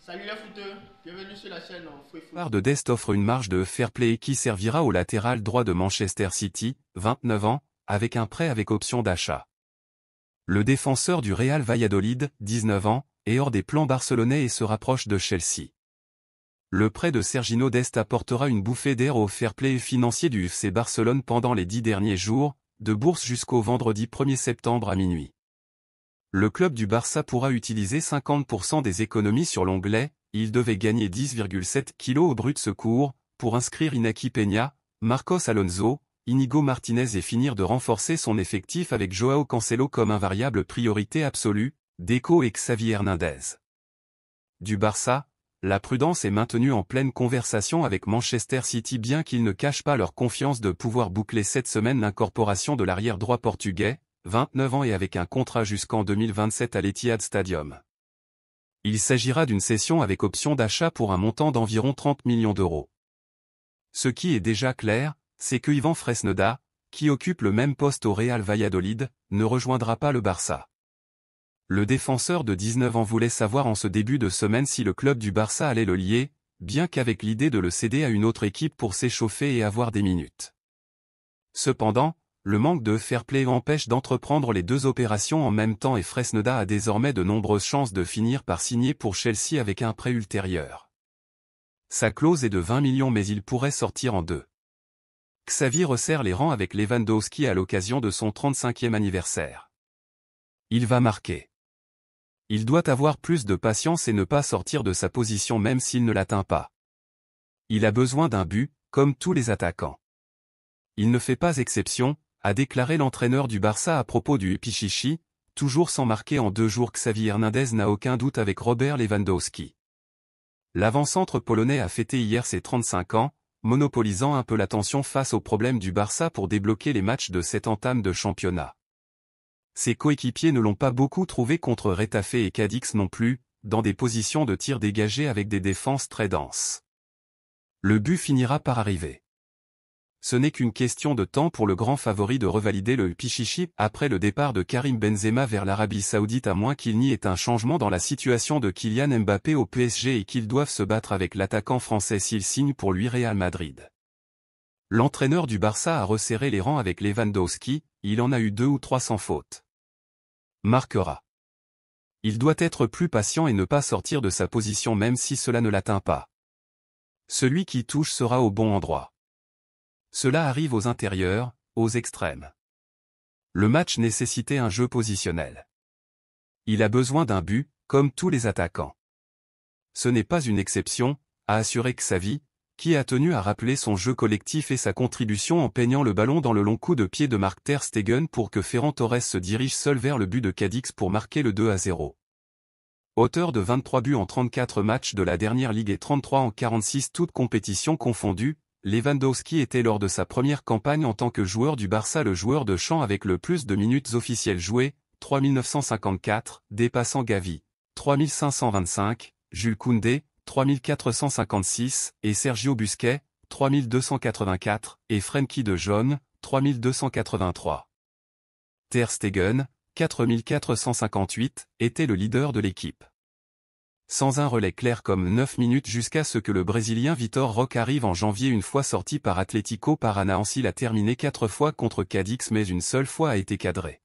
Salut les footeux, bienvenue sur la chaîne Free Foot. De Dest offre une marge de fair play qui servira au latéral droit de Manchester City, 29 ans, avec un prêt avec option d'achat. Le défenseur du Real Valladolid, 19 ans, est hors des plans barcelonais et se rapproche de Chelsea. Le prêt de Sergino Dest apportera une bouffée d'air au fair play financier du FC Barcelone pendant les 10 derniers jours, de bourse jusqu'au vendredi 1er septembre à minuit. Le club du Barça pourra utiliser 50% des économies sur l'onglet, il devait gagner 10,7 kg au brut secours, pour inscrire Iñaki Peña, Marcos Alonso, Inigo Martinez et finir de renforcer son effectif avec Joao Cancelo comme invariable priorité absolue, Deco et Xavi Hernandez. Du Barça, la prudence est maintenue en pleine conversation avec Manchester City bien qu'ils ne cachent pas leur confiance de pouvoir boucler cette semaine l'incorporation de l'arrière droit portugais, 29 ans et avec un contrat jusqu'en 2027 à l'Etihad Stadium. Il s'agira d'une cession avec option d'achat pour un montant d'environ 30 millions d'euros. Ce qui est déjà clair, c'est que Ivan Fresneda, qui occupe le même poste au Real Valladolid, ne rejoindra pas le Barça. Le défenseur de 19 ans voulait savoir en ce début de semaine si le club du Barça allait le lier, bien qu'avec l'idée de le céder à une autre équipe pour s'échauffer et avoir des minutes. Cependant, le manque de fair play empêche d'entreprendre les deux opérations en même temps et Fresneda a désormais de nombreuses chances de finir par signer pour Chelsea avec un prêt ultérieur. Sa clause est de 20 millions mais il pourrait sortir en deux. Xavi resserre les rangs avec Lewandowski à l'occasion de son 35e anniversaire. Il va marquer. Il doit avoir plus de patience et ne pas sortir de sa position même s'il ne l'atteint pas. Il a besoin d'un but, comme tous les attaquants. Il ne fait pas exception, a déclaré l'entraîneur du Barça à propos du Pichichi, toujours sans marquer en 2 jours. Xavi Hernandez n'a aucun doute avec Robert Lewandowski. L'avant-centre polonais a fêté hier ses 35 ans, monopolisant un peu l'attention face aux problèmes du Barça pour débloquer les matchs de cette entame de championnat. Ses coéquipiers ne l'ont pas beaucoup trouvé contre Retafe et Cadix non plus, dans des positions de tir dégagées avec des défenses très denses. Le but finira par arriver. Ce n'est qu'une question de temps pour le grand favori de revalider le Pichichi après le départ de Karim Benzema vers l'Arabie Saoudite à moins qu'il n'y ait un changement dans la situation de Kylian Mbappé au PSG et qu'ils doivent se battre avec l'attaquant français s'il signe pour lui Real Madrid. L'entraîneur du Barça a resserré les rangs avec Lewandowski, il en a eu 2 ou 3 sans faute. Marquera. Il doit être plus patient et ne pas sortir de sa position même si cela ne l'atteint pas. Celui qui touche sera au bon endroit. Cela arrive aux intérieurs, aux extrêmes. Le match nécessitait un jeu positionnel. Il a besoin d'un but, comme tous les attaquants. Ce n'est pas une exception, a assuré Xavi, qui a tenu à rappeler son jeu collectif et sa contribution en peignant le ballon dans le long coup de pied de Marc Ter Stegen pour que Ferran Torres se dirige seul vers le but de Cadix pour marquer le 2-0. Auteur de 23 buts en 34 matchs de la dernière ligue et 33 en 46 toutes compétitions confondues, Lewandowski était lors de sa première campagne en tant que joueur du Barça le joueur de champ avec le plus de minutes officielles jouées, 3954, dépassant Gavi, 3525, Jules Koundé, 3456, et Sergio Busquets, 3284, et Frenkie de Jong, 3283. Ter Stegen, 4458, était le leader de l'équipe. Sans un relais clair comme 9 minutes jusqu'à ce que le Brésilien Vitor Roque arrive en janvier une fois sorti par Atlético Paranaense. Il a terminé 4 fois contre Cadix mais une seule fois a été cadré.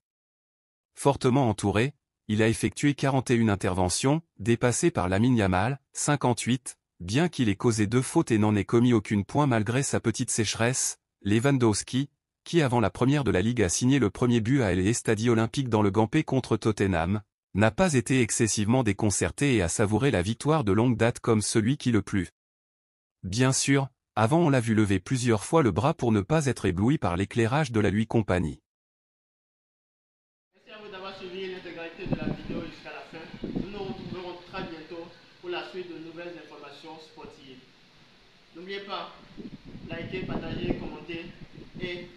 Fortement entouré, il a effectué 41 interventions, dépassé par Lamine Yamal, 58, bien qu'il ait causé 2 fautes et n'en ait commis aucune point malgré sa petite sécheresse. Lewandowski, qui avant la première de la Ligue a signé le premier but à l'Estadi Olympique dans le Gampé contre Tottenham, n'a pas été excessivement déconcerté et a savouré la victoire de longue date comme celui qui le plut. Bien sûr, avant on l'a vu lever plusieurs fois le bras pour ne pas être ébloui par l'éclairage de la lui compagnie. Merci à vous d'avoir suivi l'intégralité de la vidéo jusqu'à la fin. Nous nous retrouverons très bientôt pour la suite de nouvelles informations sportives. N'oubliez pas, likez, partagez, commentez et